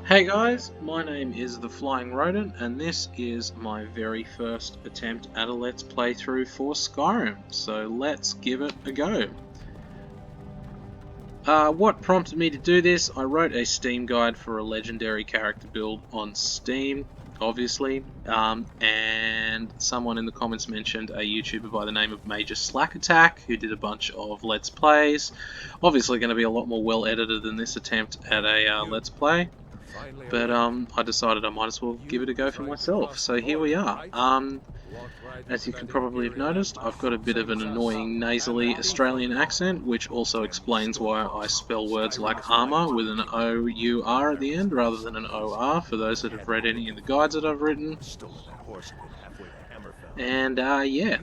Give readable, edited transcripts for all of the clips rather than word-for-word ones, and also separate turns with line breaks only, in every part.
Hey guys, my name is The Flying Rodent, and this is my very first attempt at a Let's Playthrough for Skyrim, so let's give it a go. What prompted me to do this? I wrote a Steam guide for a legendary character build on Steam, obviously, and someone in the comments mentioned a YouTuber by the name of Major Slack Attack, who did a bunch of Let's Plays. Obviously going to be a lot more well edited than this attempt at a Let's Play. But I decided I might as well give it a go for myself. So here we are. As you can probably have noticed, I've got a bit of an annoying nasally Australian accent, which also explains why I spell words like armour with an O-U-R at the end rather than an O-R, for those that have read any of the guides that I've written. And yeah.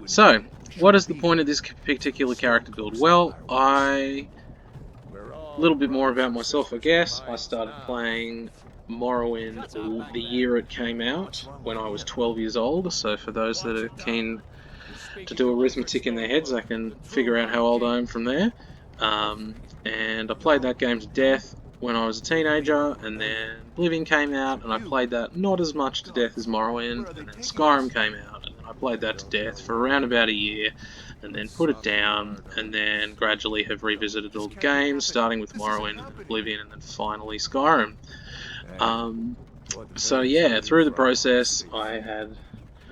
So, what is the point of this particular character build? Well, a little bit more about myself, I guess. I started playing Morrowind the year it came out, when I was 12 years old, so for those that are keen to do arithmetic in their heads, I can figure out how old I am from there. And I played that game to death when I was a teenager, and then Oblivion came out, and I played that not as much to death as Morrowind, and then Skyrim came out, and then I played that to death for around about a year, and then put it down, and then gradually have revisited all the games, starting with Morrowind, and then Oblivion, and then finally Skyrim. So yeah, through the process, I had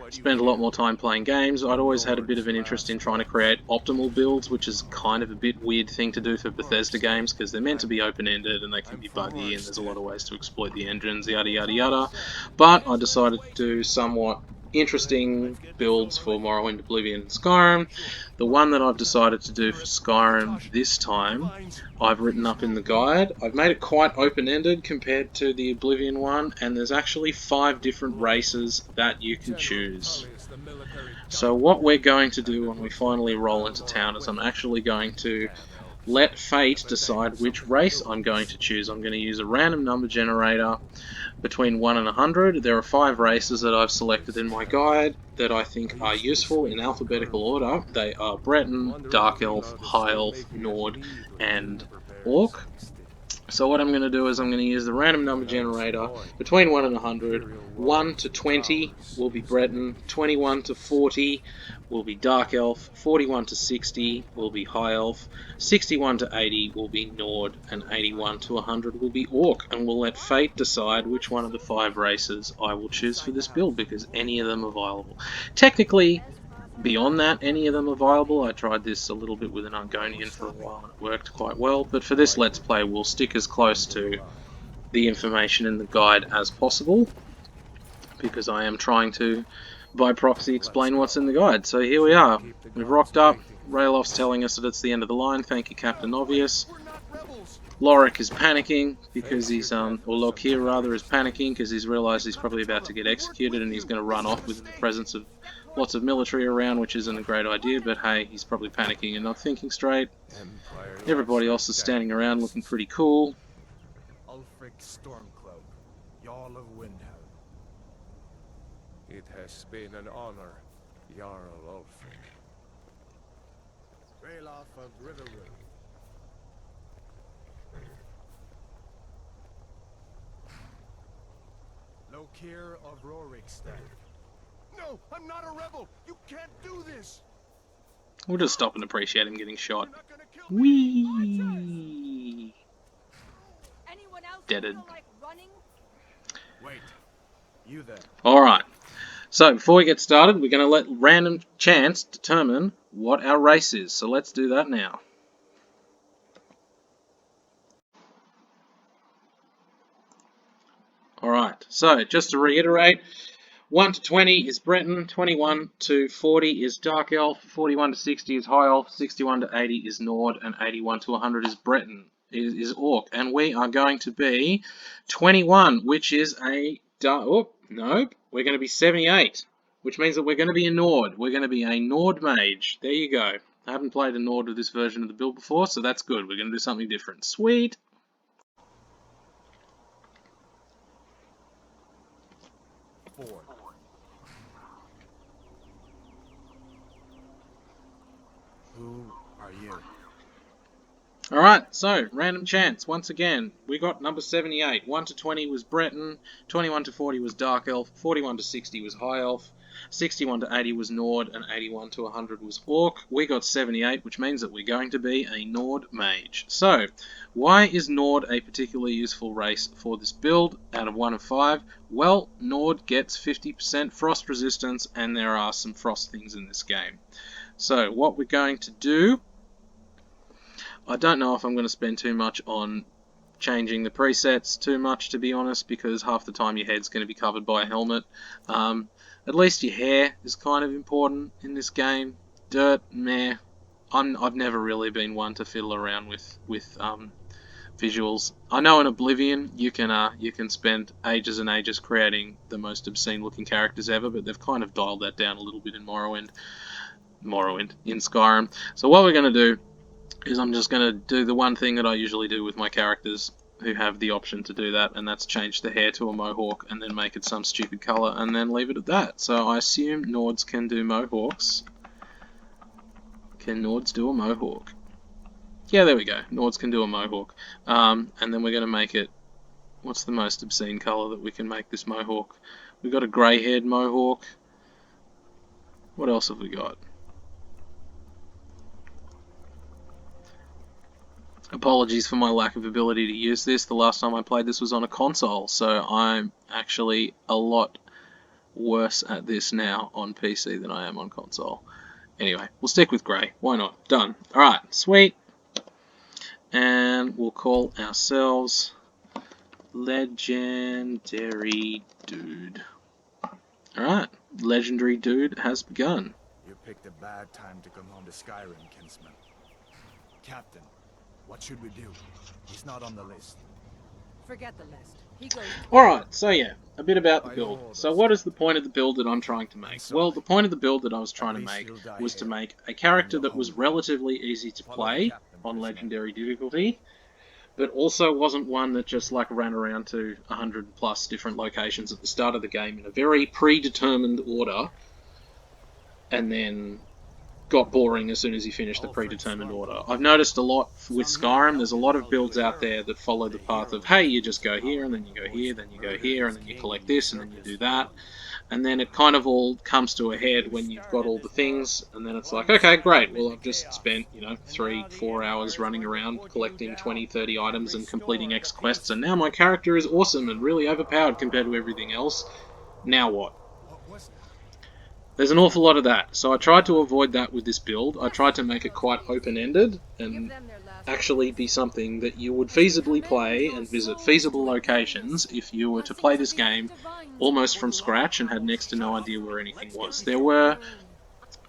spent a lot more time playing games. I'd always had a bit of an interest in trying to create optimal builds, which is kind of a bit weird thing to do for Bethesda games, because they're meant to be open-ended and they can be buggy, and there's a lot of ways to exploit the engines, yada yada yada. But I decided to do somewhat interesting builds for Morrowind, Oblivion, and Skyrim. The one that I've decided to do for Skyrim this time, I've written up in the guide. I've made it quite open-ended compared to the Oblivion one, and there's actually 5 different races that you can choose. So what we're going to do when we finally roll into town is I'm actually going to let fate decide which race I'm going to choose. I'm going to use a random number generator between 1 and 100. There are 5 races that I've selected in my guide that I think are useful in alphabetical order. They are Breton, Dark Elf, High Elf, Nord, and Orc. So what I'm going to do is I'm going to use the random number generator between 1 and 100. 1 to 20 will be Breton, 21 to 40 will be Dark Elf, 41 to 60 will be High Elf, 61 to 80 will be Nord, and 81 to 100 will be Orc. And we'll let fate decide which one of the 5 races I will choose for this build, because any of them are viable. Technically, beyond that, any of them are viable. I tried this a little bit with an Argonian for a while and it worked quite well, but for this Let's Play we'll stick as close to the information in the guide as possible, because I am trying to, by proxy, explain what's in the guide. So here we are. We've rocked up. Railof's telling us that it's the end of the line. Thank you, Captain Obvious. Lorik is panicking because he's, or Lokir rather, is panicking because he's realised he's probably about to get executed and he's going to run off within the presence of lots of military around, which isn't a great idea, but hey, he's probably panicking and not thinking straight. Everybody else is standing around looking pretty cool.
Ulfric Stormcloak, Jarl of Windhelm. It has been an honor, Jarl Ulfric. Ralof of Riverwood. Lokir of Rorikstead. No, I'm not a rebel! You can't do this!
We'll just stop and appreciate him getting shot. Whee! Deaded.
Wait. You there.
Alright. So, before we get started, we're going to let random chance determine what our race is. So let's do that now. Alright, so just to reiterate, 1 to 20 is Breton, 21 to 40 is Dark Elf, 41 to 60 is High Elf, 61 to 80 is Nord, and 81 to 100 is Breton, is Orc. And we are going to be 21, which is a nope, we're going to be 78, which means that we're going to be a Nord. We're going to be a Nord mage. There you go. I haven't played a Nord with this version of the build before, so that's good. We're going to do something different. Sweet!
Who are you?
Alright, so, random chance, once again, we got number 78. 1 to 20 was Breton, 21 to 40 was Dark Elf, 41 to 60 was High Elf, 61 to 80 was Nord, and 81 to 100 was Orc. We got 78, which means that we're going to be a Nord Mage. So, why is Nord a particularly useful race for this build out of 1 of 5? Well, Nord gets 50% frost resistance, and there are some frost things in this game. So, what we're going to do, I don't know if I'm going to spend too much on changing the presets too much, to be honest, because half the time your head's going to be covered by a helmet. At least your hair is kind of important in this game. Dirt, meh. I've never really been one to fiddle around with visuals. I know in Oblivion you can spend ages and ages creating the most obscene looking characters ever, but they've kind of dialed that down a little bit in Morrowind in Skyrim. So what we're going to do is I'm just going to do the one thing that I usually do with my characters who have the option to do that, and that's change the hair to a mohawk and then make it some stupid colour and then leave it at that. So I assume Nords can do mohawks. Can Nords do a mohawk? Yeah, there we go. Nords can do a mohawk. And then we're going to make it... What's the most obscene colour that we can make this mohawk? We've got a grey-haired mohawk. What else have we got? Apologies for my lack of ability to use this. The last time I played this was on a console, so I'm actually a lot worse at this now on PC than I am on console. Anyway, we'll stick with grey. Why not? Done. Alright, sweet. And we'll call ourselves Legendary Dude. Alright, Legendary Dude has begun.
You picked a bad time to come home to Skyrim, Kinsman. Captain, what should we do? He's not on the list.
Forget the list. He goes.
Alright, so yeah, a bit about the build. So what is the point of the build that I'm trying to make? Well, the point of the build that I was trying to make was to make a character that was relatively easy to play on Legendary difficulty, but also wasn't one that just like ran around to 100 plus different locations at the start of the game in a very predetermined order, and then got boring as soon as you finished the predetermined order. I've noticed a lot with Skyrim, there's a lot of builds out there that follow the path of, hey, you just go here, and then you go here, then you go here, and then you collect this, and then you do that. And then it kind of all comes to a head when you've got all the things, and then it's like, okay, great, well, I've just spent, 3-4 hours running around collecting 20-30 items and completing X quests, and now my character is awesome and really overpowered compared to everything else. Now what? There's an awful lot of that, so I tried to avoid that with this build. I tried to make it quite open-ended and actually be something that you would feasibly play and visit feasible locations if you were to play this game almost from scratch and had next to no idea where anything was. There were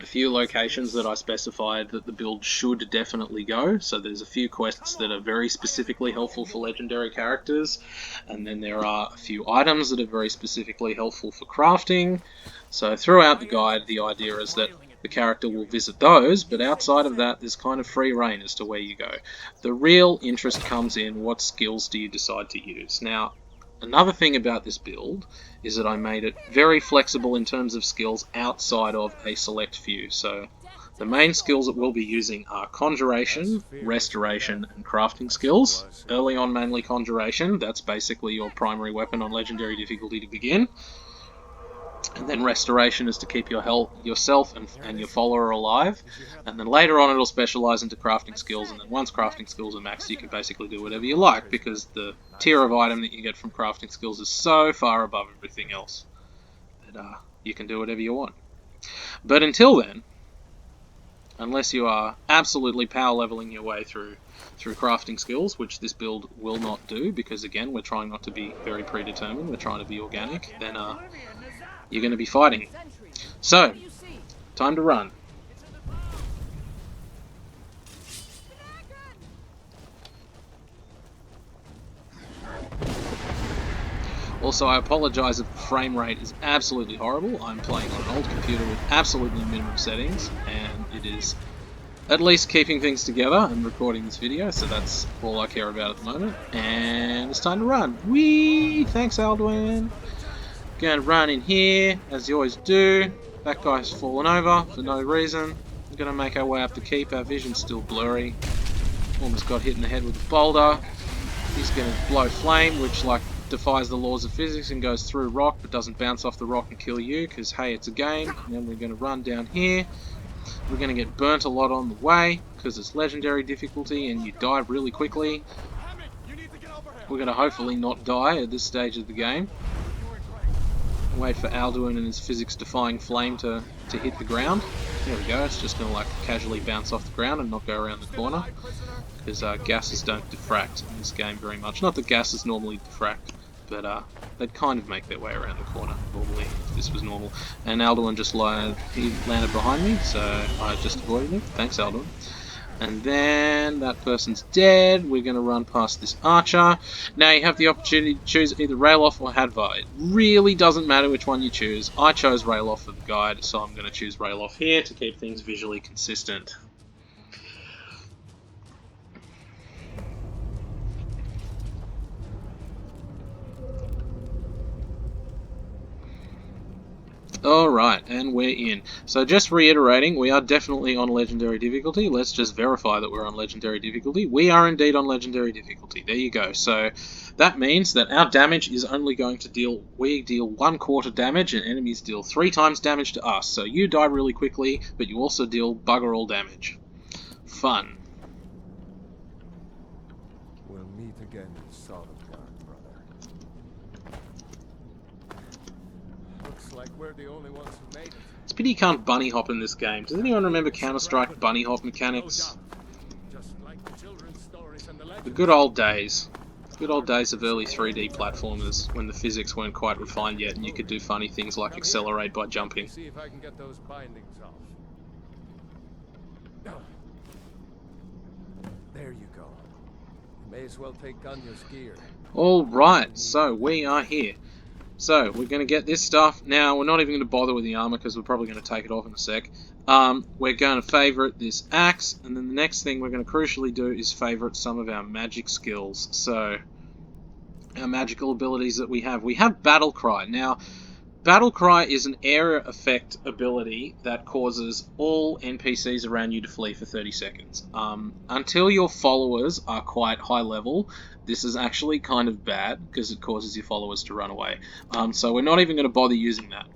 a few locations that I specified that the build should definitely go, so there's a few quests that are very specifically helpful for legendary characters, and then there are a few items that are very specifically helpful for crafting. So throughout the guide, the idea is that the character will visit those, but outside of that, there's kind of free reign as to where you go. The real interest comes in what skills do you decide to use. Now, another thing about this build is that I made it very flexible in terms of skills outside of a select few. So the main skills that we'll be using are Conjuration, Restoration, and Crafting skills. Early on, mainly Conjuration. That's basically your primary weapon on Legendary difficulty to begin. And then Restoration is to keep yourself and your follower alive. And then later on it'll specialise into crafting skills, and then once crafting skills are maxed you can basically do whatever you like, because the tier of item that you get from crafting skills is so far above everything else that you can do whatever you want. But until then, unless you are absolutely power leveling your way through crafting skills, which this build will not do, because again we're trying not to be very predetermined, we're trying to be organic, then you're going to be fighting. So, time to run. Also, I apologise if the frame rate is absolutely horrible. I'm playing on an old computer with absolutely minimum settings, and it is at least keeping things together and recording this video, so that's all I care about at the moment. And it's time to run. Whee! Thanks, Alduin. Going to run in here, as you always do. That guy's fallen over for no reason. We're going to make our way up the keep. Our vision's still blurry. Almost got hit in the head with a boulder. He's going to blow flame, which like defies the laws of physics and goes through rock, but doesn't bounce off the rock and kill you, because hey, it's a game. And then we're going to run down here. We're going to get burnt a lot on the way, because it's legendary difficulty and you die really quickly. We're going to hopefully not die at this stage of the game. Wait for Alduin and his physics-defying flame to hit the ground. There we go, it's just going to like casually bounce off the ground and not go around the corner. Because gases don't diffract in this game very much. Not that gases normally diffract, but they'd kind of make their way around the corner normally if this was normal. And Alduin just landed behind me, so I just avoided him. Thanks, Alduin. And then that person's dead. We're going to run past this archer. Now you have the opportunity to choose either Ralof or Hadvar. It really doesn't matter which one you choose. I chose Ralof for the guide, so I'm going to choose Ralof here to keep things visually consistent. Alright, and we're in. So just reiterating, we are definitely on Legendary difficulty. Let's just verify that we're on Legendary difficulty. We are indeed on Legendary difficulty. There you go. So that means that our damage is only going to we deal 1/4 damage and enemies deal 3 times damage to us. So you die really quickly, but you also deal bugger all damage. Fun.
We'll meet again in Solitude, brother. Looks like we're the only ones who made it.
It's a pity you can't bunny hop in this game. Does anyone remember Counter-Strike bunny hop mechanics?
Just like the children's stories and the legends.
The good old days. Good old days of early 3D platformers when the physics weren't quite refined yet and you could do funny things like accelerate by jumping.
See if I can get those bindings off. There you go. You may as well take Ganya's gear.
Alright, so we are here. So, we're going to get this stuff. Now, we're not even going to bother with the armor because we're probably going to take it off in a sec. We're going to favourite this axe, and then the next thing we're going to crucially do is favourite some of our magic skills. So, our magical abilities that we have. We have Battle Cry. Now, Battle Cry is an area effect ability that causes all NPCs around you to flee for 30 seconds. Until your followers are quite high level, this is actually kind of bad because it causes your followers to run away. So we're not even going to bother using that.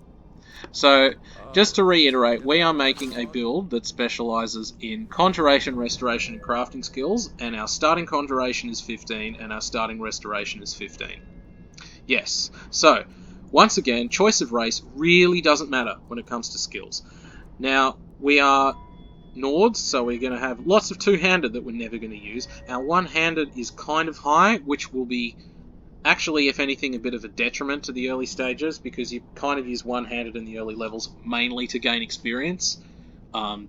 So, just to reiterate, we are making a build that specialises in Conjuration, Restoration and Crafting skills, and our starting Conjuration is 15 and our starting Restoration is 15. Yes, so once again, choice of race really doesn't matter when it comes to skills. Now, we are Nords, so we're going to have lots of two-handed that we're never going to use. Our one-handed is kind of high, which will be actually, if anything, a bit of a detriment to the early stages, because you kind of use one-handed in the early levels mainly to gain experience.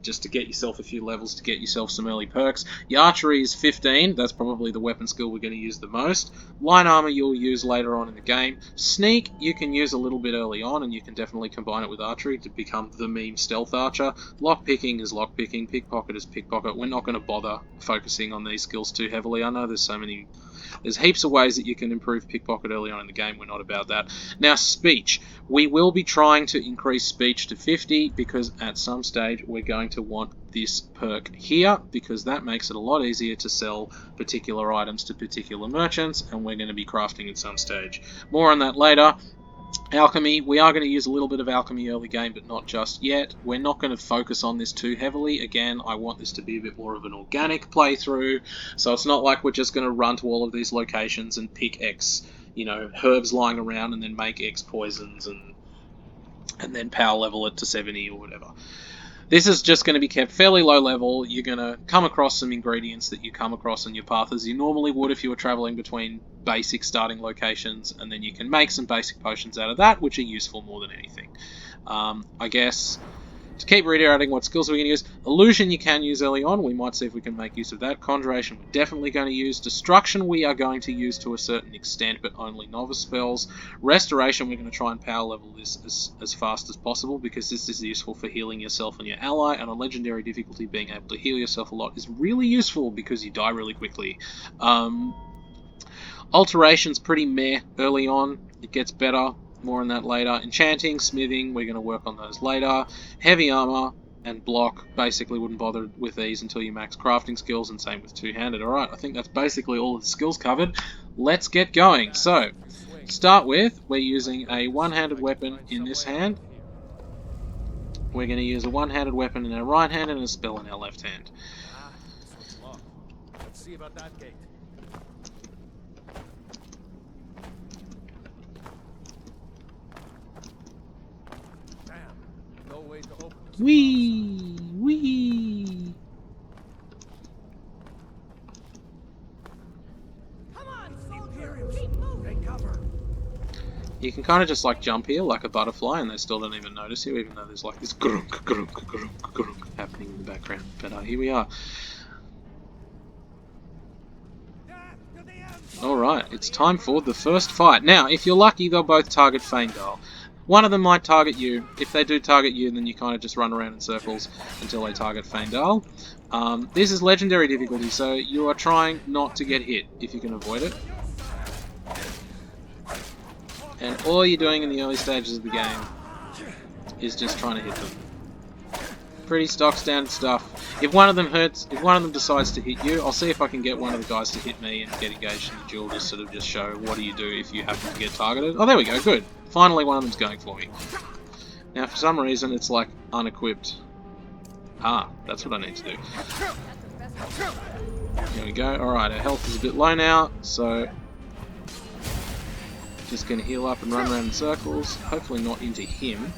Just to get yourself a few levels, to get yourself some early perks. Your archery is 15, that's probably the weapon skill we're going to use the most. Line armor you'll use later on in the game. Sneak you can use a little bit early on, and you can definitely combine it with archery to become the meme stealth archer. Lockpicking is lockpicking, pickpocket is pickpocket. We're not going to bother focusing on these skills too heavily. I know there's heaps of ways that you can improve pickpocket early on in the game. We're not about that. Now, speech. We will be trying to increase speech to 50 because at some stage we're going to want this perk here because that makes it a lot easier to sell particular items to particular merchants, and we're going to be crafting at some stage. More on that later. Alchemy, we are going to use a little bit of alchemy early game, but not just yet. We're not going to focus on this too heavily. Again, I want this to be a bit more of an organic playthrough, so it's not like we're just going to run to all of these locations and pick X, herbs lying around and then make X poisons and then power level it to 70 or whatever. This is just going to be kept fairly low level. You're going to come across some ingredients that you come across in your path as you normally would if you were traveling between basic starting locations, and then you can make some basic potions out of that, which are useful more than anything. I guess, to keep reiterating what skills we're going to use, Illusion you can use early on. We might see if we can make use of that. Conjuration we're definitely going to use. Destruction we are going to use to a certain extent, but only novice spells. Restoration we're going to try and power level this as fast as possible, because this is useful for healing yourself and your ally, and on legendary difficulty being able to heal yourself a lot is really useful because you die really quickly. Alteration's pretty meh early on. It gets better. More on that later. Enchanting, smithing, we're going to work on those later. Heavy armor and block. Basically wouldn't bother with these until you max crafting skills, and same with two-handed. Alright, I think that's basically all of the skills covered. Let's get going. So, start with, we're using a one-handed weapon in this hand. We're going to use a one-handed weapon in our right hand and a spell in our left hand.
Ah, this one's locked. Let's see about that gate. Damn, no way to open this.
Whee! Whee!
Come on, soldier! Keep moving!
Take cover.
You can kind of just like jump here like a butterfly and they still don't even notice you, even though there's like this grunk, grunk, grunk, grunk happening in the background. But here we are. Alright, it's time for the first fight. Now, if you're lucky, they'll both target Feindal. One of them might target you. If they do target you, then you kind of just run around in circles until they target Feindal. This is legendary difficulty, so you are trying not to get hit if you can avoid it. And all you're doing in the early stages of the game is just trying to hit them. Pretty stock standard stuff. If one of them hurts, if one of them decides to hit you, I'll see if I can get one of the guys to hit me and get engaged in the duel, just sort of just show what do you do if you happen to get targeted. Oh, there we go, good. Finally one of them's going for me. Now for some reason it's like unequipped. Ah, that's what I need to do. Here we go. Alright, our health is a bit low now, so just going to heal up and run around in circles, hopefully not into him.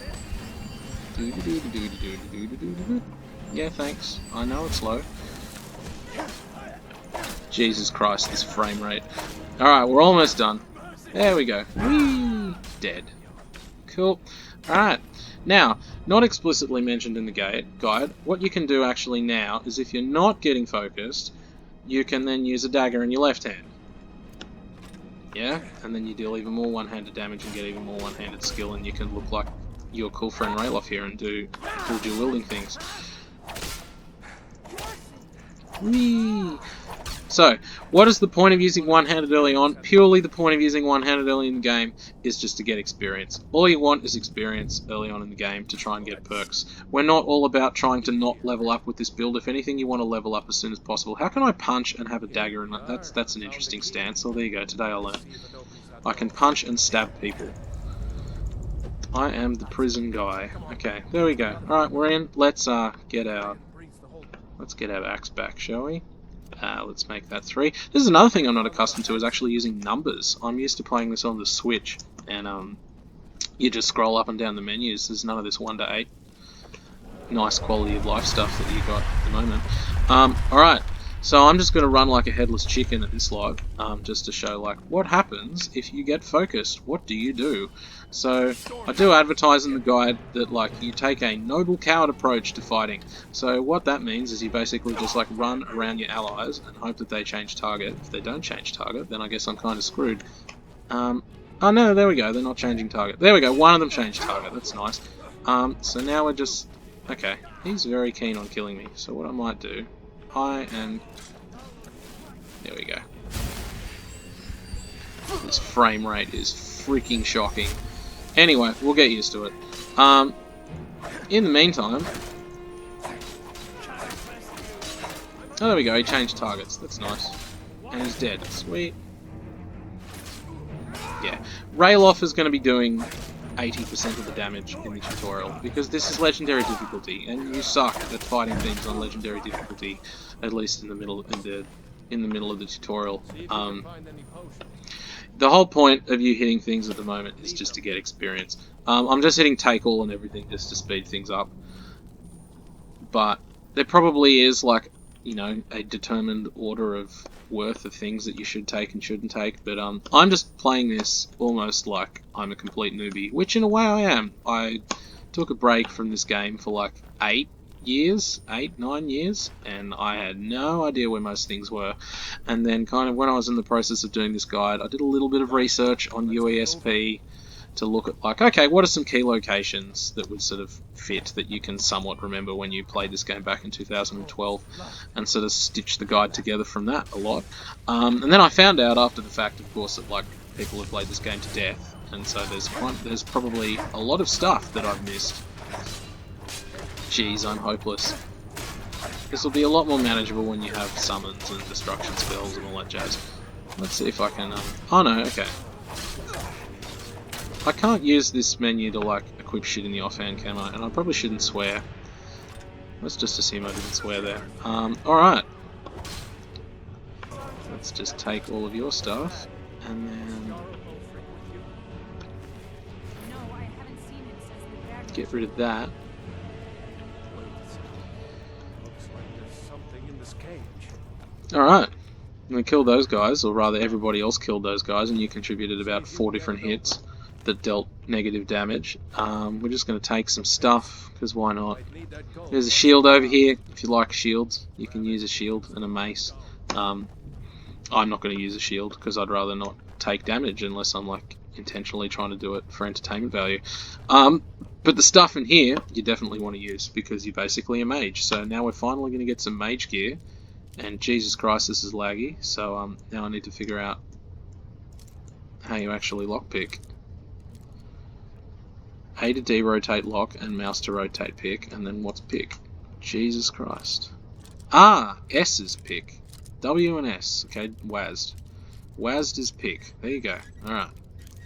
Yeah, thanks. I know it's low. Jesus Christ, this frame rate. Alright, we're almost done. There we go. Whee! Dead. Cool. Alright. Now, not explicitly mentioned in the guide, what you can do actually now is if you're not getting focused, you can then use a dagger in your left hand. Yeah, and then you deal even more one-handed damage and get even more one-handed skill, and you can look like your cool friend Rayloff here and do cool dual-wielding things. Whee! So, what is the point of using one-handed early on? Purely the point of using one-handed early in the game is just to get experience. All you want is experience early on in the game to try and get perks. We're not all about trying to not level up with this build. If anything, you want to level up as soon as possible. How can I punch and have a dagger in that? That's an interesting stance. Oh, there you go. Today I learned. I can punch and stab people. I am the prison guy. Okay, there we go. Alright, we're in. Let's get our axe back, shall we? Let's make that 3. This is another thing I'm not accustomed to, is actually using numbers. I'm used to playing this on the Switch, and you just scroll up and down the menus. There's none of this 1 to 8 nice quality of life stuff that you got at the moment. Alright, so I'm just going to run like a headless chicken at this log, just to show like what happens if you get focused. What do you do? So I do advertise in the guide that like you take a noble coward approach to fighting. So what that means is you basically just like run around your allies and hope that they change target. If they don't change target, then I guess I'm kind of screwed. Oh no, there we go, they're not changing target. There we go, one of them changed target, that's nice. So now we're just... Okay, he's very keen on killing me, so what I might do... There we go. This frame rate is freaking shocking. Anyway, we'll get used to it. In the meantime... Oh, there we go, he changed targets. That's nice. And he's dead. Sweet. Yeah. Rayloff is going to be doing 80% of the damage in the tutorial, because this is legendary difficulty, and you suck at fighting things on legendary difficulty, at least in the middle of the tutorial. The whole point of you hitting things at the moment is just to get experience. I'm just hitting take all and everything just to speed things up. But there probably is, like, you know, a determined order of worth of things that you should take and shouldn't take. But I'm just playing this almost like I'm a complete newbie, which in a way I am. I took a break from this game for like 8, 9 years, and I had no idea where most things were. And then kind of when I was in the process of doing this guide, I did a little bit of research on UESP to look at like, okay, what are some key locations that would sort of fit that you can somewhat remember when you played this game back in 2012, and sort of stitch the guide together from that a lot. And then I found out after the fact, of course, that like people have played this game to death, and so there's probably a lot of stuff that I've missed. Jeez, I'm hopeless. This will be a lot more manageable when you have summons and destruction spells and all that jazz. Let's see if I can... Oh no, okay. I can't use this menu to, like, equip shit in the offhand, can I? And I probably shouldn't swear. Let's just assume I didn't swear there. Alright. Let's just take all of your stuff, and then... get rid of that. Alright. I'm going to kill those guys, or rather everybody else killed those guys, and you contributed about 4 different hits that dealt negative damage. We're just going to take some stuff, because why not? There's a shield over here. If you like shields, you can use a shield and a mace. I'm not going to use a shield, because I'd rather not take damage unless I'm like intentionally trying to do it for entertainment value. But the stuff in here, you definitely want to use, because you're basically a mage. So now we're finally going to get some mage gear. And Jesus Christ, this is laggy, so now I need to figure out how you actually lockpick. A to D rotate lock, and mouse to rotate pick, and then what's pick? Jesus Christ. Ah! S is pick. W and S. Okay, WASD. WASD is pick. There you go. Alright.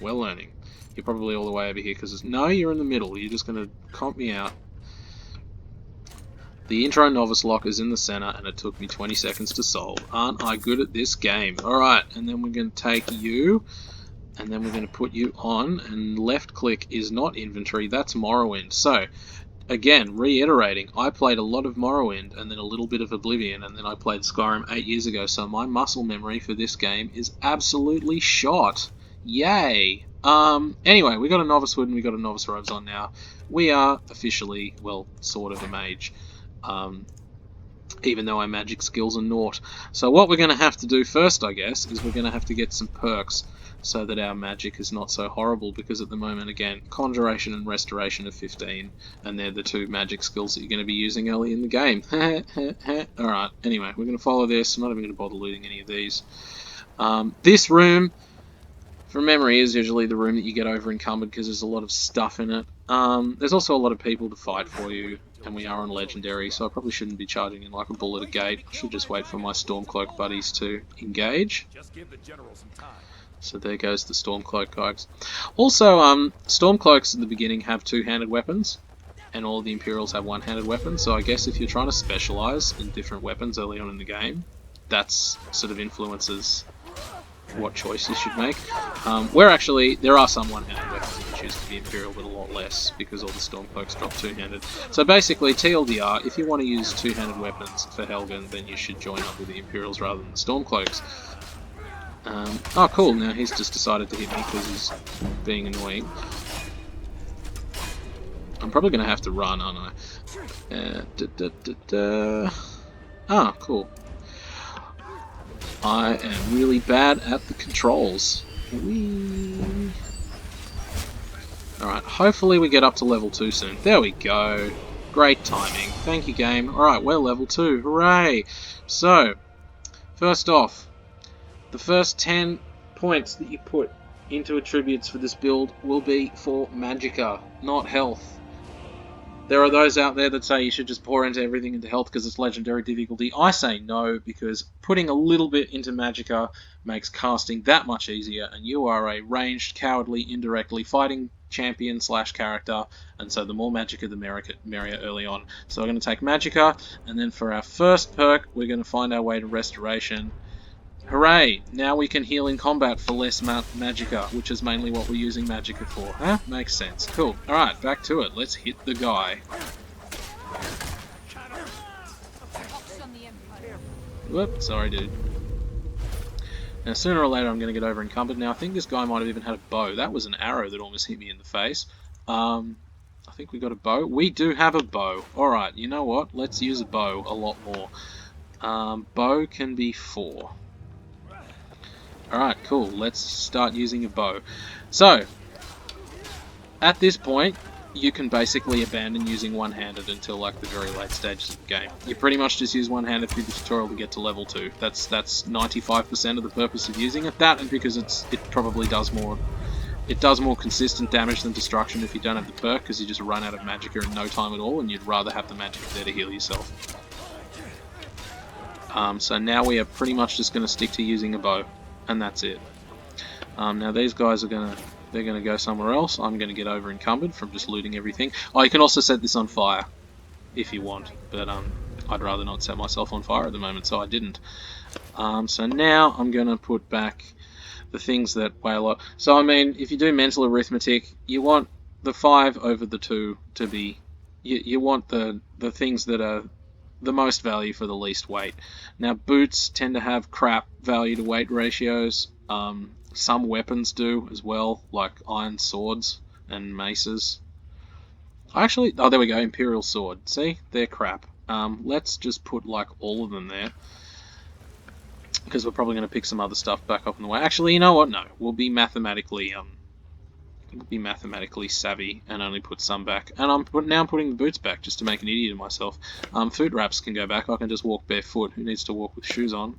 Well learning. You're probably all the way over here, because no, you're in the middle. You're just going to comp me out. The intro novice lock is in the center, and it took me 20 seconds to solve. Aren't I good at this game? Alright, and then we're going to take you, and then we're going to put you on, and left click is not inventory, that's Morrowind. So, again, reiterating, I played a lot of Morrowind, and then a little bit of Oblivion, and then I played Skyrim 8 years ago, so my muscle memory for this game is absolutely shot. Yay! Anyway, we got a novice hood and we got a novice robes on now. We are officially, well, sort of a mage. Even though our magic skills are naught. So what we're going to have to do first, I guess, is we're going to have to get some perks so that our magic is not so horrible, because at the moment, again, Conjuration and Restoration are 15, and they're the 2 magic skills that you're going to be using early in the game. Alright, anyway, we're going to follow this. I'm not even going to bother looting any of these. This room, from memory, is usually the room that you get over encumbered because there's a lot of stuff in it. There's also a lot of people to fight for you, and we are on Legendary, so I probably shouldn't be charging in like a bull at a gate. I should just wait for my Stormcloak buddies to engage. So there goes the Stormcloak guys. Also, Stormcloaks at the beginning have 2-handed weapons, and all of the Imperials have 1-handed weapons, so I guess if you're trying to specialise in different weapons early on in the game, that's sort of influences what choice you should make. There are some 1-handed weapons that you choose to be Imperial, but a lot less, because all the Stormcloaks drop 2-handed. So basically, TLDR, if you want to use 2-handed weapons for Helgen, then you should join up with the Imperials rather than the Stormcloaks. Oh cool, now he's just decided to hit me because he's being annoying. I'm probably going to have to run, aren't I? Ah, cool. I am really bad at the controls. Whee! Alright, hopefully we get up to level 2 soon. There we go. Great timing. Thank you, game. Alright, we're level 2. Hooray! So, first off, the first 10 points that you put into attributes for this build will be for Magicka, not health. There are those out there that say you should just pour everything into health because it's legendary difficulty. I say no, because putting a little bit into Magicka makes casting that much easier, and you are a ranged, cowardly, indirectly fighting champion / character, and so the more Magicka the merrier early on. So we're going to take Magicka, and then for our first perk, we're going to find our way to Restoration. Hooray! Now we can heal in combat for less Magicka, which is mainly what we're using Magicka for. Huh? Makes sense. Cool. Alright, back to it. Let's hit the guy. Whoop, sorry dude. Now sooner or later I'm going to get over encumbered. Now I think this guy might have even had a bow. That was an arrow that almost hit me in the face. I think we got a bow. We do have a bow. Alright, you know what? Let's use a bow a lot more. Bow can be 4. Alright, cool. Let's start using a bow. So, at this point, you can basically abandon using one-handed until like the very late stages of the game. You pretty much just use one-handed through the tutorial to get to level 2. That's 95% of the purpose of using it. That, and because it probably does more It does more consistent damage than destruction if you don't have the perk, because you just run out of magicka in no time at all, and you'd rather have the magicka there to heal yourself. So now we are pretty much just going to stick to using a bow, and that's it. Now these guys are they're gonna go somewhere else. I'm gonna get over encumbered from just looting everything. Oh, you can also set this on fire if you want, but I'd rather not set myself on fire at the moment, so I didn't. So now I'm gonna put back the things that weigh a lot. So I mean, if you do mental arithmetic, you want the 5 over the 2 to be. You want the things that are the most value for the least weight. Now boots tend to have crap value to weight ratios. Some weapons do as well, like iron swords and maces. Actually, oh there we go, Imperial sword. See, they're crap. Let's just put like all of them there, because we're probably going to pick some other stuff back up on the way. Actually, you know what? No, we'll be mathematically savvy and only put some back. And I'm putting the boots back just to make an idiot of myself. Foot wraps can go back. I can just walk barefoot. Who needs to walk with shoes on?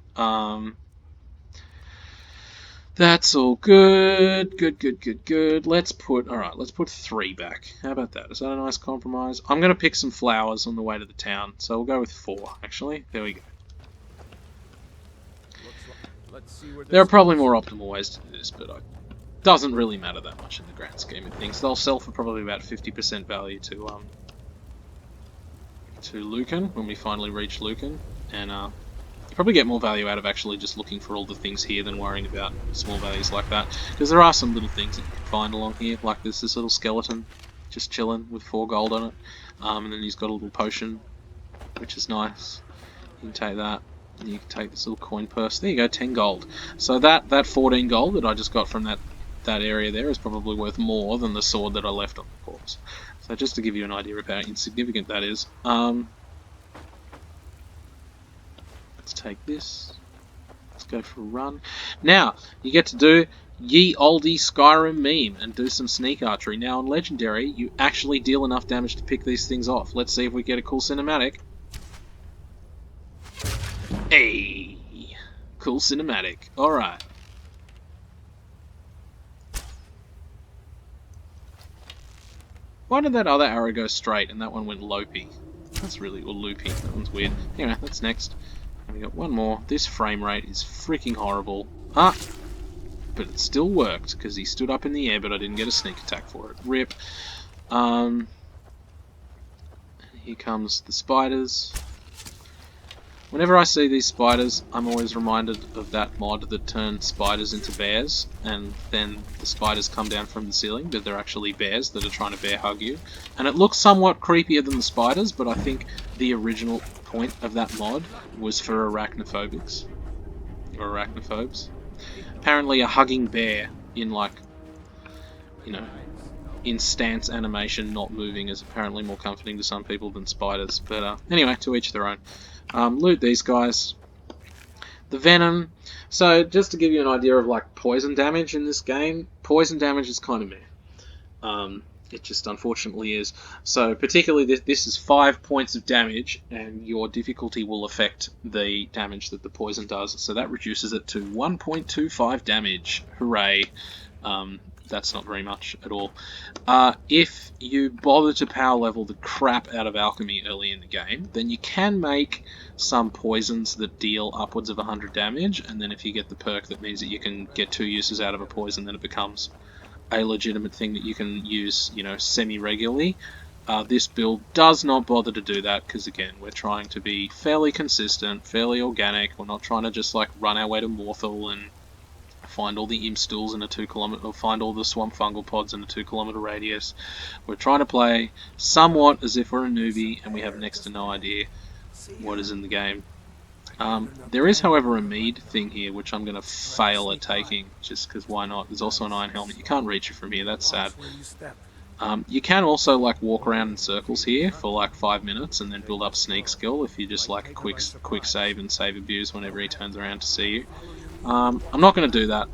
That's all good. Good. Let's put 3 back. How about that? Is that a nice compromise? I'm going to pick some flowers on the way to the town, so we'll go with 4, actually. There we go. There are probably more optimal ways to do this, but it doesn't really matter that much in the grand scheme of things. They'll sell for probably about 50% value to Lucan when we finally reach Lucan, and you probably get more value out of actually just looking for all the things here than worrying about small values like that, because there are some little things that you can find along here, like this little skeleton just chilling with 4 gold on it, and then he's got a little potion, which is nice. You can take that. And you can take this little coin purse. There you go, 10 gold. So that 14 gold that I just got from that area there is probably worth more than the sword that I left on the corpse. So just to give you an idea of how insignificant that is. Let's take this. Let's go for a run. Now, you get to do ye olde Skyrim meme and do some sneak archery. Now on Legendary, you actually deal enough damage to pick these things off. Let's see if we get a cool cinematic. Hey, cool cinematic. Alright. Why did that other arrow go straight and that one went lopey? That's really, or loopy. That one's weird. Anyway, that's next. And we got one more. This frame rate is freaking horrible. But it still worked because he stood up in the air, but I didn't get a sneak attack for it. Rip. Here comes the spiders. Whenever I see these spiders, I'm always reminded of that mod that turned spiders into bears, and then the spiders come down from the ceiling, but they're actually bears that are trying to bear hug you. And it looks somewhat creepier than the spiders, but I think the original point of that mod was for arachnophobics. Or arachnophobes. Apparently a hugging bear in like, you know, in stance animation, not moving, is apparently more comforting to some people than spiders. But anyway, to each their own. Loot these guys. The venom. So just to give you an idea of like poison damage in this game, poison damage is kind of meh. It just unfortunately is. So particularly this is 5 points of damage, and your difficulty will affect the damage that the poison does. So that reduces it to 1.25 damage. Hooray. That's not very much at all. If you bother to power level the crap out of alchemy early in the game, then you can make some poisons that deal upwards of 100 damage, and then if you get the perk that means that you can get 2 uses out of a poison, then it becomes a legitimate thing that you can use, you know, semi-regularly. This build does not bother to do that, because again, we're trying to be fairly consistent, fairly organic. We're not trying to just like run our way to Morthal and find all the imp stools in a 2 kilometer, or find all the swamp fungal pods in a 2 kilometer radius. We're trying to play somewhat as if we're a newbie and we have next to no idea what is in the game. There is, however, a mead thing here, which I'm going to fail at taking, just because why not? There's also an iron helmet. You can't reach it from here, that's sad. You can also like walk around in circles here for like 5 minutes and then build up sneak skill if you just like a quick save and save abuse whenever he turns around to see you. I'm not going to do that,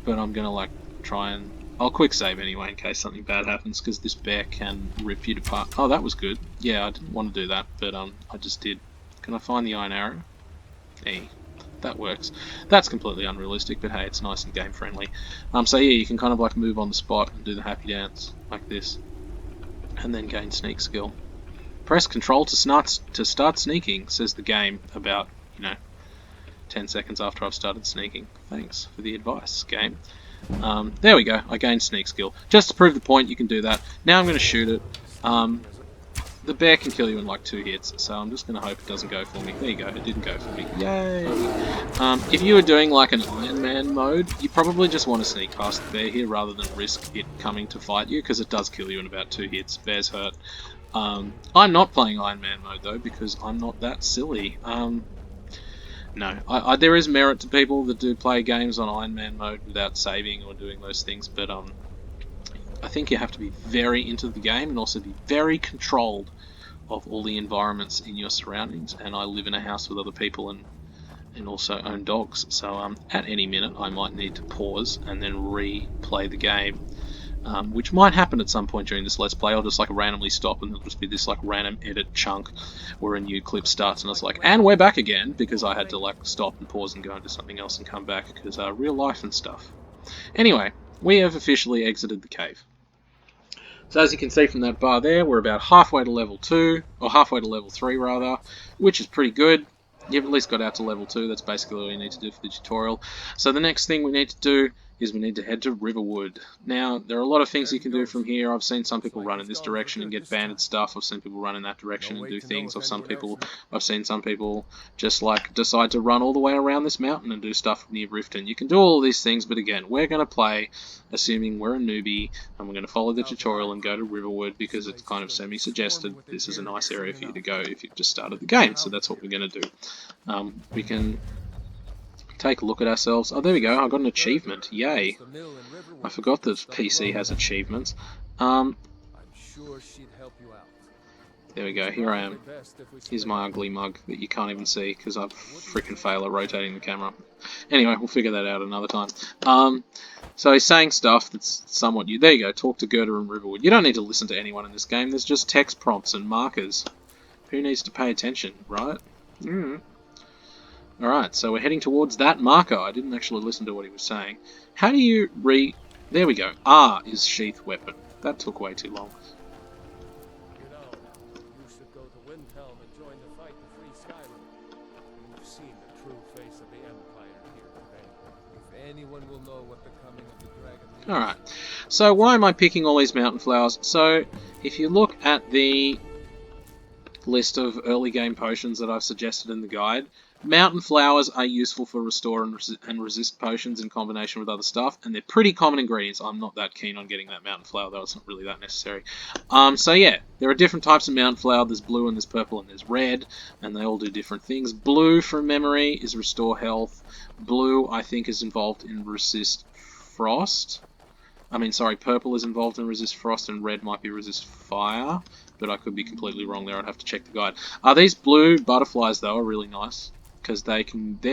but I'm going to like try and... I'll quick save anyway in case something bad happens, because this bear can rip you apart. Oh, that was good. Yeah, I didn't want to do that, but I just did. Can I find the iron arrow? Hey, that works. That's completely unrealistic, but hey, it's nice and game friendly. So yeah, you can kind of like move on the spot and do the happy dance like this, and then gain sneak skill. Press Control to start sneaking, says the game about 10 seconds after I've started sneaking. Thanks for the advice, game. There we go. I gained sneak skill. Just to prove the point, you can do that. Now I'm going to shoot it. The bear can kill you in like 2 hits, so I'm just going to hope it doesn't go for me. There you go, it didn't go for me. Yay! If you were doing like an Iron Man mode, you probably just want to sneak past the bear here rather than risk it coming to fight you, because it does kill you in about 2 hits. Bears hurt. I'm not playing Iron Man mode though, because I'm not that silly. No, there is merit to people that do play games on Iron Man mode without saving or doing those things, but I think you have to be very into the game and also be very controlled of all the environments in your surroundings. And I live in a house with other people and also own dogs, so at any minute I might need to pause and then replay the game. Which might happen at some point during this Let's Play. I'll just like randomly stop and there'll just be this like random edit chunk where a new clip starts and it's like, and we're back again, because I had to like stop and pause and go into something else and come back because real life and stuff. Anyway, we have officially exited the cave. So as you can see from that bar there, we're about halfway to level 2, or halfway to level 3 rather, which is pretty good. You've at least got out to level 2, that's basically all you need to do for the tutorial. So the next thing we need to do is we need to head to Riverwood. Now, there are a lot of things you can do from here. I've seen some people run in this direction and get banded stuff. I've seen people run in that direction and do things. I've seen some people just like decide to run all the way around this mountain and do stuff near Riften. You can do all of these things, but again, we're going to play assuming we're a newbie, and we're going to follow the tutorial and go to Riverwood because it's kind of semi-suggested this is a nice area for you to go if you've just started the game, so that's what we're going to do. We can take a look at ourselves. Oh, there we go. I got an achievement. Yay. I forgot that PC has achievements. There we go. Here I am. Here's my ugly mug that you can't even see because I freaking fail at rotating the camera. Anyway, we'll figure that out another time. So he's saying stuff that's somewhat new. There you go. Talk to Gerda and Riverwood. You don't need to listen to anyone in this game. There's just text prompts and markers. Who needs to pay attention, right? Alright, so we're heading towards that marker. I didn't actually listen to what he was saying. How do you There we go. R is sheath weapon. That took way too long.
You know, you should go to Windhelm and join the fight to free Skyrim. You've seen the true face of the Empire here today. If anyone will know what the coming of the dragon means...
Alright, so why am I picking all these mountain flowers? So, if you look at the list of early game potions that I've suggested in the guide, mountain flowers are useful for restore and resist potions in combination with other stuff, and they're pretty common ingredients. I'm not that keen on getting that mountain flower, though it's not really that necessary. So yeah, there are different types of mountain flower. There's blue and there's purple and there's red, and they all do different things. Blue, from memory, is restore health. Blue, I think, is involved in resist frost. Purple is involved in resist frost, and red might be resist fire, but I could be completely wrong there. I'd have to check the guide. These blue butterflies, though, are really nice, because they're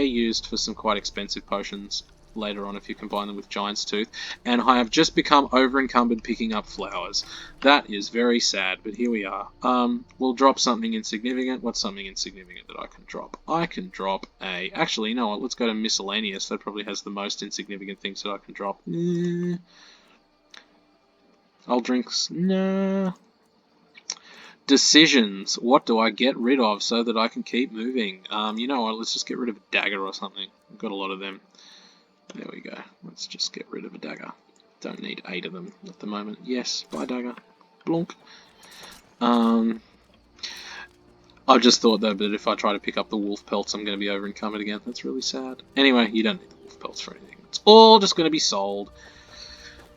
used for some quite expensive potions later on if you combine them with Giant's Tooth, and I have just become over-encumbered picking up flowers. That is very sad, but here we are. We'll drop something insignificant. What's something insignificant that I can drop? I can drop a... Actually, you know what? Let's go to miscellaneous. That probably has the most insignificant things that I can drop. I'll drink... Nah... Decisions. What do I get rid of so that I can keep moving? You know what? Let's just get rid of a dagger or something. I've got a lot of them. There we go. Let's just get rid of a dagger. Don't need 8 of them at the moment. Yes, buy dagger. Blonk. I just thought though that if I try to pick up the wolf pelts, I'm going to be over encumbered again. That's really sad. Anyway, you don't need the wolf pelts for anything. It's all just going to be sold.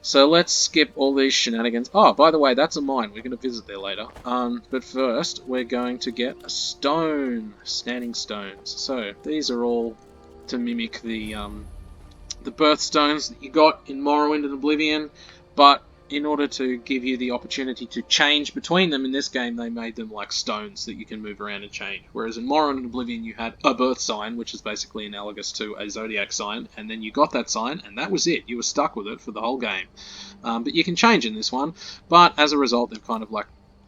So let's skip all these shenanigans. Oh, by the way, that's a mine. We're going to visit there later. But first, we're going to get a stone. Standing stones. So these are all to mimic the birthstones that you got in Morrowind and Oblivion. But in order to give you the opportunity to change between them in this game, they made them like stones that you can move around and change. Whereas in Morrowind and Oblivion, you had a birth sign, which is basically analogous to a zodiac sign, and then you got that sign, and that was it. You were stuck with it for the whole game. But you can change in this one. But as a result, they've kind of like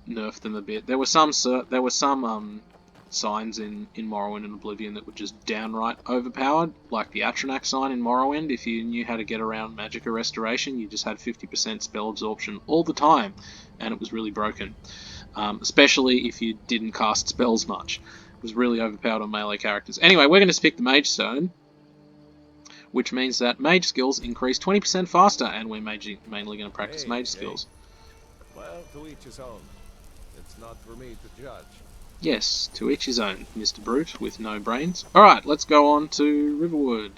nerfed them a bit. There were some signs in Morrowind and Oblivion that were just downright overpowered, like the Atronach sign in Morrowind. If you knew how to get around Magicka Restoration, you just had 50% spell absorption all the time, and it was really broken. Especially if you didn't cast spells much. It was really overpowered on melee characters. Anyway, we're going to pick the Mage Stone, which means that mage skills increase 20% faster, and we're mainly going to practice mage skills.
Well, to each his own. It's not for me to judge.
Yes, to each his own, Mr. Brute with no brains. Alright, let's go on to Riverwood.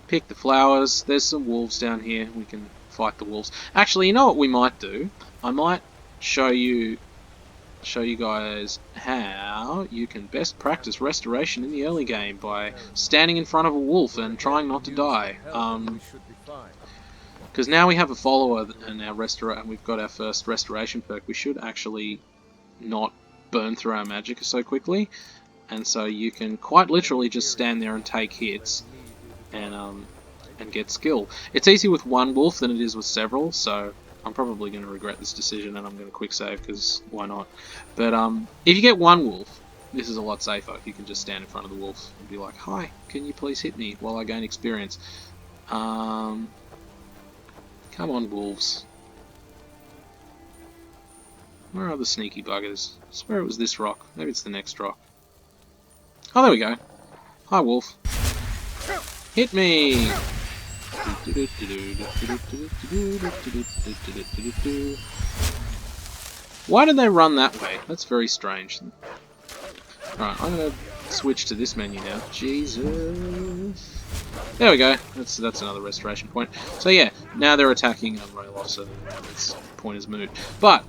Pick the flowers. There's some wolves down here. We can fight the wolves. Actually, you know what we might do? I might show you guys how you can best practice restoration in the early game by standing in front of a wolf and trying not to die. Because now we have a follower and we've got our first restoration perk, we should actually not burn through our magicka so quickly, and so you can quite literally just stand there and take hits and get skill. It's easier with one wolf than it is with several, so I'm probably going to regret this decision and I'm going to quick save because why not. But if you get one wolf, this is a lot safer. You can just stand in front of the wolf and be like, "Hi, can you please hit me while I gain experience?" Come on, wolves. Where are the sneaky buggers? I swear it was this rock. Maybe it's the next rock. Oh, there we go. Hi, wolf. Hit me! Why did they run that way? That's very strange. Alright, I'm gonna switch to this menu now. Jesus. There we go. That's another restoration point. So yeah, now they're attacking Rayloff, so this point is moot. But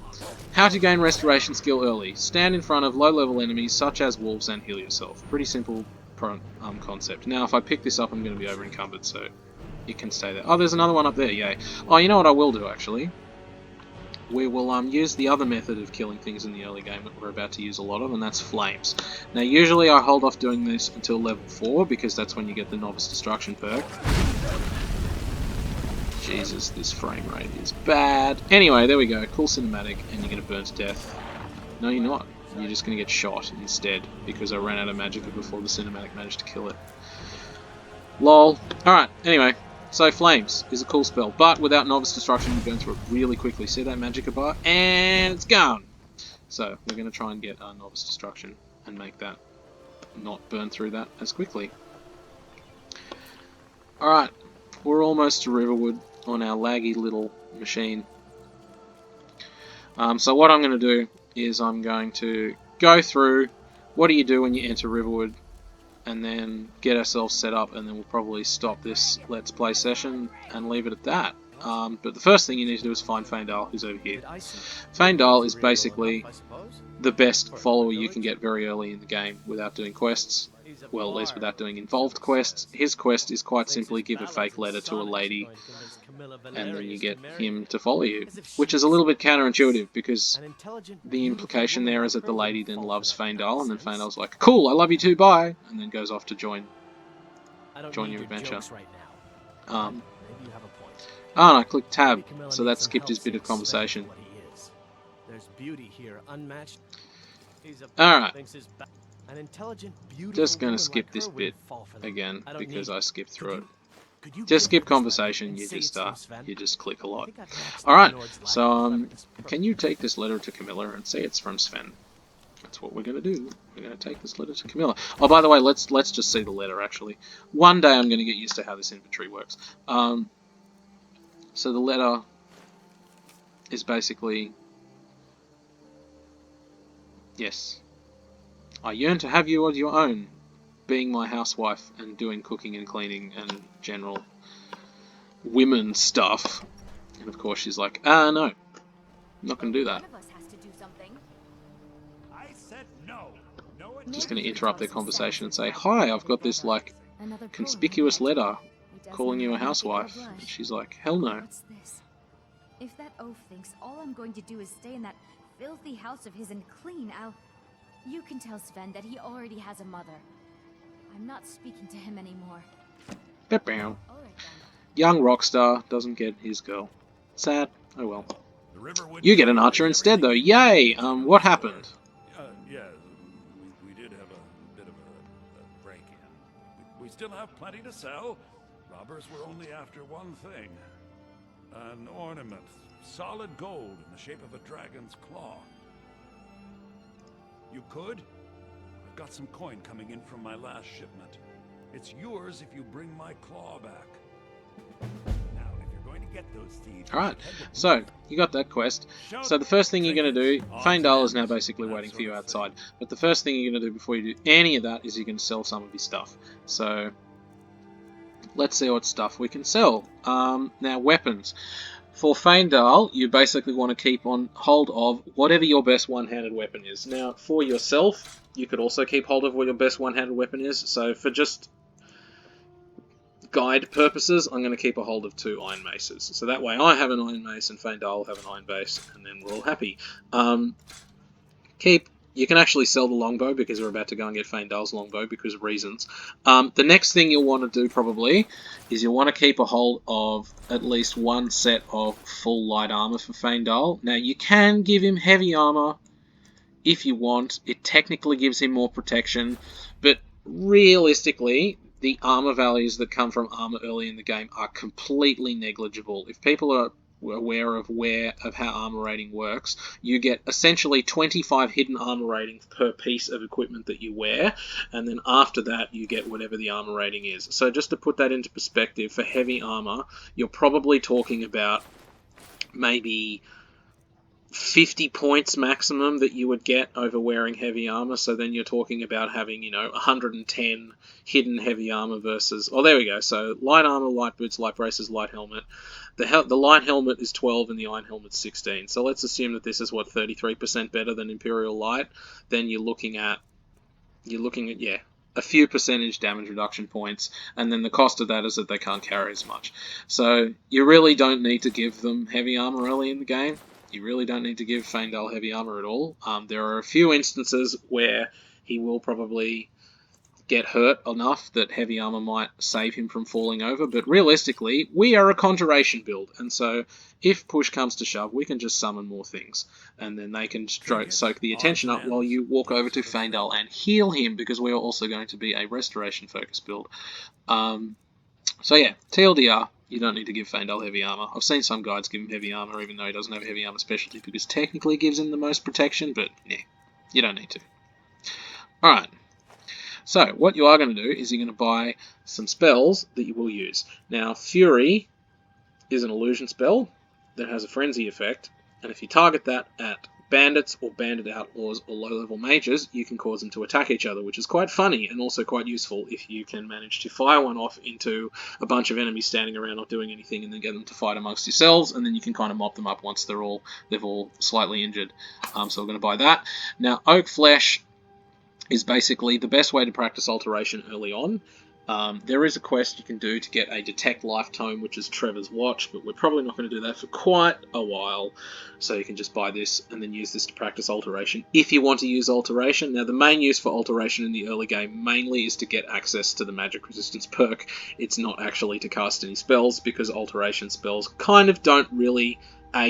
how to gain restoration skill early? Stand in front of low-level enemies such as wolves and heal yourself. Pretty simple concept. Now, if I pick this up, I'm going to be over-encumbered, so it can stay there. Oh, there's another one up there. Yay! Oh, you know what I will do actually? We will use the other method of killing things in the early game that we're about to use a lot of, and that's flames. Now, usually I hold off doing this until level 4, because that's when you get the Novice Destruction perk. Jesus, this frame rate is bad. Anyway, there we go. Cool cinematic, and you're going to burn to death. No, you're not. You're just going to get shot instead, because I ran out of magicka before the cinematic managed to kill it. Lol. Alright, anyway. So flames is a cool spell, but without Novice Destruction you burn through it really quickly. See that magicka bar? And it's gone! So we're going to try and get Novice Destruction and make that not burn through that as quickly. Alright, we're almost to Riverwood on our laggy little machine. So what I'm going to do is I'm going to go through what do you do when you enter Riverwood, and then get ourselves set up, and then we'll probably stop this Let's Play session and leave it at that. But the first thing you need to do is find Faendal, who's over here. Faendal is basically the best follower you can get very early in the game without doing quests. Well, at least without doing involved quests. His quest is quite simply give a fake letter to a lady, and then you get him to follow you. Which is a little bit counterintuitive, because the implication there is that the lady then loves Faendal, and then Faendal's like, "Cool, I love you too, bye!" and then goes off to join your adventure. Oh, and I clicked tab, so that skipped his bit of conversation. Alright. Just gonna skip this bit again, because I skipped through it. Just skip conversation, you just click a lot. Alright, so can you take this letter to Camilla and say it's from Sven? That's what we're gonna do. We're gonna take this letter to Camilla. Oh, by the way, let's just see the letter actually. One day I'm gonna get used to how this inventory works. So the letter is basically, yes, I yearn to have you as your own, being my housewife and doing cooking and cleaning and general women stuff. And of course she's like, no, I'm not going to do that. Just going to interrupt their conversation and say, "Hi, I've got this like conspicuous letter calling you a housewife." And she's like, "Hell no."
If that oaf thinks all I'm going to do is stay in that filthy house of his and clean, you can tell Sven that he already has a mother. I'm not speaking to him anymore.
Bow. Young rockstar doesn't get his girl. Sad. Oh well. You get an archer instead though. Yay! What happened?
We still have plenty to sell. Robbers were only after one thing. An ornament. Solid gold in the shape of a dragon's claw. You could? I've got some coin coming in from my last shipment. It's yours if you bring my claw back. Now, if you're going to get those thieves...
Alright, so, you got that quest. So the first thing you're going to do, Faendal is now basically waiting for you outside. But the first thing you're going to do before you do any of that is you're going to sell some of his stuff. So, let's see what stuff we can sell. Now, weapons. For Faendal, you basically want to keep on hold of whatever your best one-handed weapon is. Now, for yourself, you could also keep hold of what your best one-handed weapon is. So, for just guide purposes, I'm going to keep a hold of 2 iron maces. So that way I have an iron mace and Faendal will have an iron base, and then we're all happy. You can actually sell the longbow because we're about to go and get Faendal's longbow because of reasons. The next thing you'll want to do probably is you'll want to keep a hold of at least 1 set of full light armor for Faendal. Now you can give him heavy armor if you want. It technically gives him more protection, but realistically the armor values that come from armor early in the game are completely negligible. If people are aware of how armor rating works, you get essentially 25 hidden armor ratings per piece of equipment that you wear, and then after that you get whatever the armor rating is. So just to put that into perspective, for heavy armor, you're probably talking about maybe 50 points maximum that you would get over wearing heavy armor. So then you're talking about having, 110 hidden heavy armor versus... Oh, there we go. So light armor, light boots, light braces, light helmet. The light helmet is 12 and the iron helmet's 16. So let's assume that this is, 33% better than Imperial Light. Then you're looking at, a few percentage damage reduction points, and then the cost of that is that they can't carry as much. So you really don't need to give them heavy armor early in the game. You really don't need to give Faendal heavy armor at all. There are a few instances where he will probably get hurt enough that heavy armor might save him from falling over, but realistically, we are a conjuration build, and so if push comes to shove, we can just summon more things, and then they can soak the attention up while you walk over to Faendal and heal him, because we are also going to be a restoration focus build. So yeah, TLDR, you don't need to give Faendal heavy armor. I've seen some guides give him heavy armor even though he doesn't have a heavy armor specialty, because technically it gives him the most protection, but yeah, you don't need to. Alright. So, what you are going to do is you're going to buy some spells that you will use. Now, Fury is an illusion spell that has a frenzy effect, and if you target that at bandits or bandit outlaws or low-level mages, you can cause them to attack each other, which is quite funny and also quite useful if you can manage to fire one off into a bunch of enemies standing around not doing anything, and then get them to fight amongst yourselves, and then you can kind of mop them up once they've all slightly injured. So we're going to buy that. Now, Oak Flesh is basically the best way to practice alteration early on. There is a quest you can do to get a Detect Life Tome, which is Trevor's Watch, but we're probably not going to do that for quite a while, so you can just buy this and then use this to practice alteration if you want to use alteration. Now, the main use for alteration in the early game mainly is to get access to the magic resistance perk. It's not actually to cast any spells, because alteration spells kind of don't really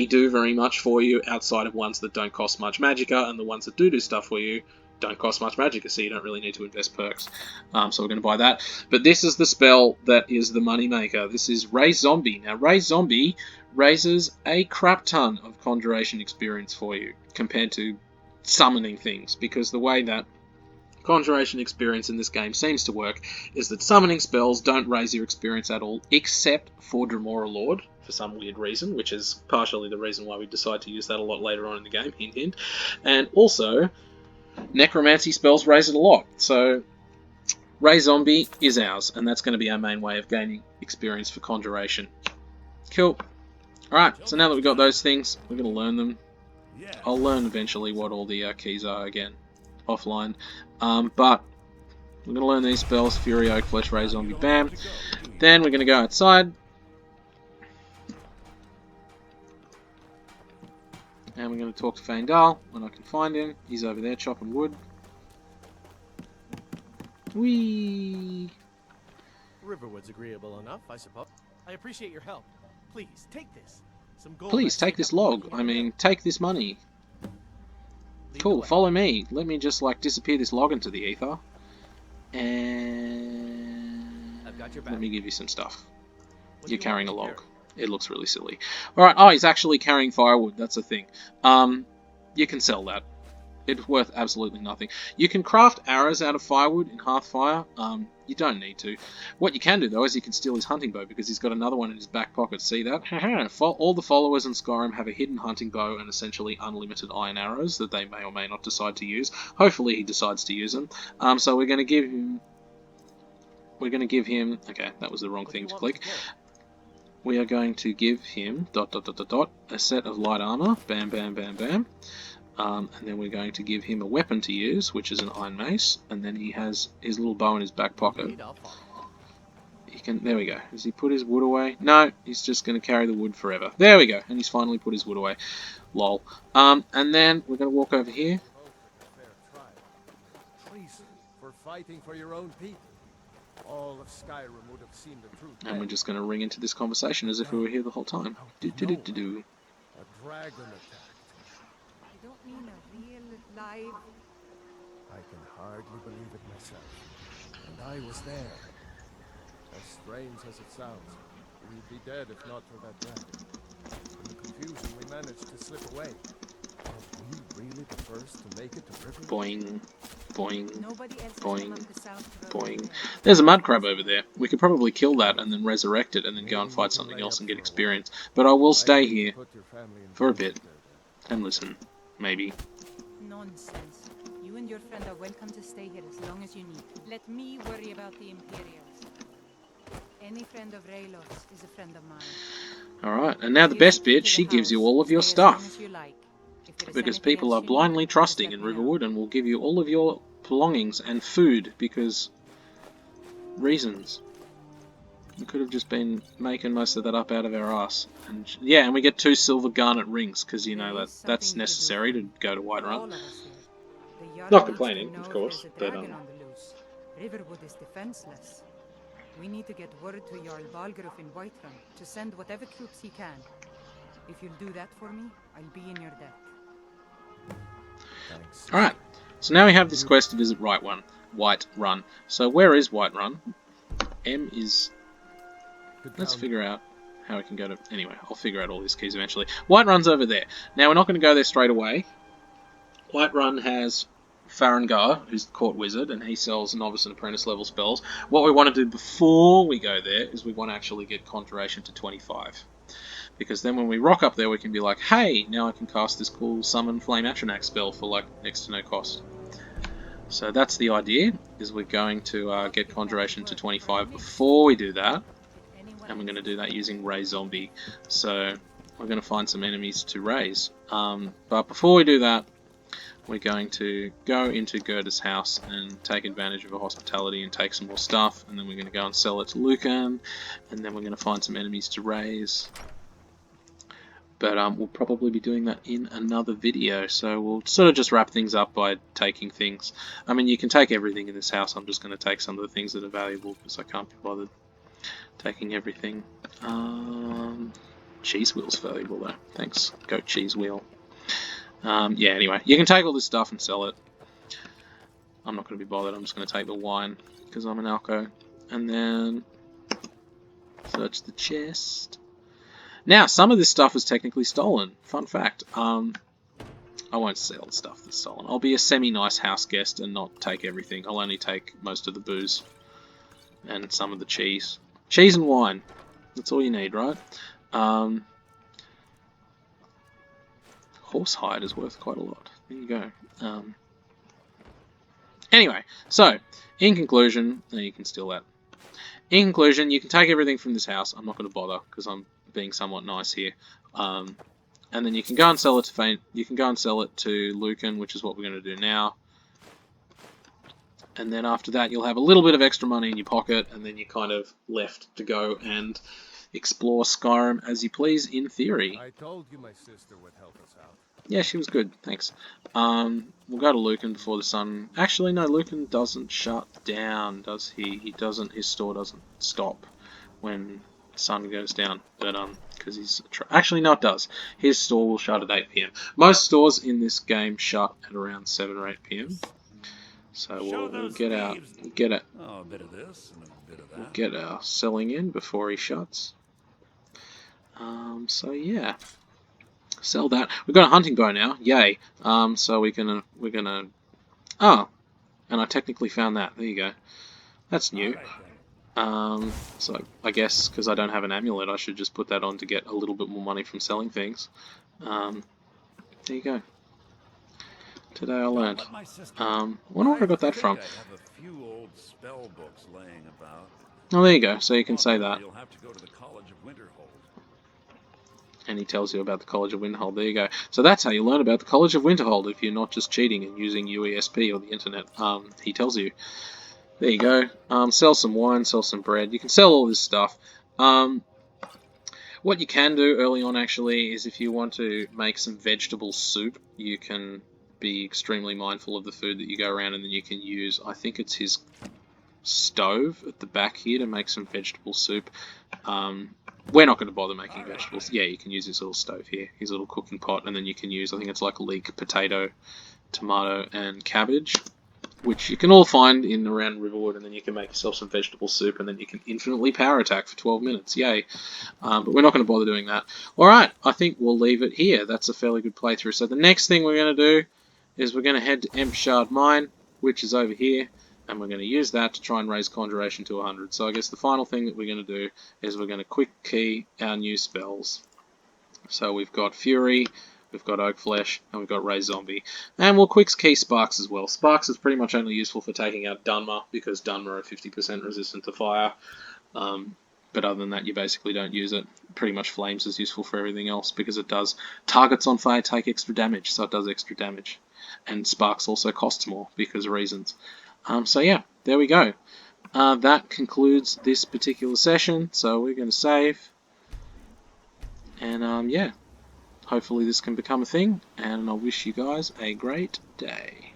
do very much for you outside of ones that don't cost much magicka, and the ones that do stuff for you don't cost much magicka, so you don't really need to invest perks. So we're going to buy that. But this is the spell that is the money maker. This is Raise Zombie. Now, Raise Zombie raises a crap ton of conjuration experience for you compared to summoning things, because the way that conjuration experience in this game seems to work is that summoning spells don't raise your experience at all, except for Dremora Lord, for some weird reason, which is partially the reason why we decide to use that a lot later on in the game, hint hint. And also, necromancy spells raise it a lot. So Raise Zombie is ours, and that's going to be our main way of gaining experience for conjuration. Cool. Alright, so now that we've got those things, we're going to learn them. I'll learn eventually what all the keys are again, offline. But we're going to learn these spells: Fury, Oak Flesh, Raise Zombie, bam. Then we're going to go outside. And we're going to talk to Faendal when I can find him. He's over there chopping wood. Whee!
Riverwood's agreeable enough, I suppose. I appreciate your help. Please, take this. Some gold.
Please, take this log. I mean, take this money. Cool, follow me. Let me just, disappear this log into the ether. And
Got your
Let
back.
me give you some stuff.
What do
You're
you want
carrying
me
a
to
log.
carry?
It looks really silly. Alright, oh, he's actually carrying firewood. That's a thing. You can sell that. It's worth absolutely nothing. You can craft arrows out of firewood in Hearthfire. You don't need to. What you can do, though, is you can steal his hunting bow, because he's got another one in his back pocket. See that? All the followers in Skyrim have a hidden hunting bow and essentially unlimited iron arrows that they may or may not decide to use. Hopefully he decides to use them. So we're going to give him... Okay, that was the wrong
What do
thing
you
to
want me
click.
to carry?
We are going to give him... a set of light armor. Bam, bam, bam, bam. And then we're going to give him a weapon to use, which is an iron mace, and then he has his little bow in his back pocket.
Indeed, I'll follow.
He can. There we go. Has he put his wood away? No, he's just going to carry the wood forever. There we go, and he's finally put his wood away. Lol. And then we're going to walk over here.
Treason for fighting for your own people. All of Skyrim would have seen the truth.
And we're just going to ring into this conversation as if we were here the whole time. Do-do-do-do-do.
A dragon attacked.
You don't mean a real live...
I can hardly believe it myself. And I was there. As strange as it sounds, we'd be dead if not for that dragon. In the confusion, we managed to slip away. Are we really the first to make it to Riverwood?
Boing. Boing.
Nobody else has
Boing.
come up the south road
Boing.
yet.
There's a mud crab over there. We could probably kill that and then resurrect it and then go and fight something else and get experience. But I will stay here
Put your family in
for a
danger
bit
there,
and listen. Maybe.
Nonsense. You and your friend are welcome to stay here as long as you need. Let me worry about the Imperials. Any friend of Raylos is a friend of mine.
Alright, and now the
You
best
can keep
bit,
to
she
the
gives you
house,
all of your
stay as long
stuff.
as you like. If there is
Because
anything
people
else
are
you
blindly
need, just
trusting
let
in
me know.
Riverwood and will give you all of your belongings and food because reasons. We could have just been making most of that up out of our ass. And yeah, and we get 2 silver garnet rings because you know
There
that
is
that's
something to do
necessary
for
to go to
For all
Whiterun.
of us here. The Jarl
Not
needs
complaining,
to know
of
if
course,
there's a
but,
dragon on the loose. Riverwood is defenseless. We need to get word to Jarl Balgruuf in Whiterun to send whatever troops he can. If you'll do that for me, I'll be in your debt.
Thanks.
Alright, so now we have this quest to visit Whiterun. So where is Whiterun? M is...
Good
Let's
town.
figure out how we can go to... Anyway, I'll figure out all these keys eventually. Whiterun's over there. Now, we're not going to go there straight away. Whiterun has Farengar, who's the court wizard, and he sells novice and apprentice level spells. What we want to do before we go there is we want to actually get Conjuration to 25. Because then when we rock up there, we can be like, hey, now I can cast this cool Summon Flame Atronach spell for, like, next to no cost. So that's the idea, is we're going to get Conjuration to 25 before we do that. And we're going to do that using Raise Zombie. So we're going to find some enemies to raise. But before we do that, we're going to go into Gerda's house and take advantage of her hospitality and take some more stuff. And then we're going to go and sell it to Lucan. And then we're going to find some enemies to raise. But we'll probably be doing that in another video. So we'll sort of just wrap things up by taking things. I mean, you can take everything in this house. I'm just going to take some of the things that are valuable because I can't be bothered taking everything. Cheese wheel's valuable though. Thanks, goat cheese wheel. Yeah, anyway, you can take all this stuff and sell it. I'm not going to be bothered. I'm just going to take the wine because I'm an alco. And then search the chest. Now, some of this stuff is technically stolen. Fun fact. I won't sell stuff that's stolen. I'll be a semi-nice house guest and not take everything. I'll only take most of the booze and some of the cheese. Cheese and wine. That's all you need, right? Horse hide is worth quite a lot. There you go. Anyway, so, in conclusion, you can steal that. In conclusion, you can take everything from this house. I'm not going to bother because I'm being somewhat nice here. And then you can go and sell it to You can go and sell it to Lucan, which is what we're going to do now. And then after that, you'll have a little bit of extra money in your pocket, and then you're kind of left to go and explore Skyrim as you please, in theory.
I told you my sister would help us out.
Yeah, she was good, thanks. We'll go to Lucan before the sun... Actually, no, Lucan doesn't shut down, does he? He doesn't, his store doesn't stop when the sun goes down, but, because he's... Actually, no, it does. His store will shut at 8 PM. Most stores in this game shut at around 7 or 8 PM. So
Show
we'll
those
get out,
thieves.
get it,
Oh, a bit of this and a bit of
we'll
that.
get our selling in before he shuts. So yeah, sell that. We've got a hunting bow now, yay. So we're gonna, oh, and I technically found that. There you go. That's
All
new.
right then.
So I guess because I don't have an amulet, I should just put that on to get a little bit more money from selling things. There you go. Today I
Don't
learned.
let my sister.
Wonder where I got that from.
I have a few old spell books laying about.
Oh, there you go. So you can
Want
say
more,
that.
You'll have to go to the College of Winterhold.
And he tells you about the College of Winterhold. There you go. So that's how you learn about the College of Winterhold if you're not just cheating and using UESP or the internet. He tells you. There you go. Sell some wine, sell some bread. You can sell all this stuff. What you can do early on actually is if you want to make some vegetable soup, you can be extremely mindful of the food that you go around, and then you can use, I think it's his stove at the back here to make some vegetable soup. We're not going to bother making vegetables. Yeah, you can use his little stove here, his little cooking pot, and then you can use, I think it's like leek, potato, tomato, and cabbage, which you can all find in around Riverwood, and then you can make yourself some vegetable soup, and then you can infinitely power attack for 12 minutes. Yay. But we're not going to bother doing that. Alright, I think we'll leave it here. That's a fairly good playthrough. So the next thing we're going to do is we're going to head to Empshard Mine, which is over here, and we're going to use that to try and raise Conjuration to 100. So I guess the final thing that we're going to do is we're going to quick key our new spells. So we've got Fury, we've got Oak Flesh, and we've got Raise Zombie. And we'll quick key Sparks as well. Sparks is pretty much only useful for taking out Dunmer, because Dunmer are 50% resistant to fire. But other than that, you basically don't use it. Pretty much Flames is useful for everything else, because it does targets on fire take extra damage, so it does extra damage. And Sparks also costs more, because of reasons. So yeah, there we go. That concludes this particular session, so we're going to save. And yeah, hopefully this can become a thing, and I wish you guys a great day.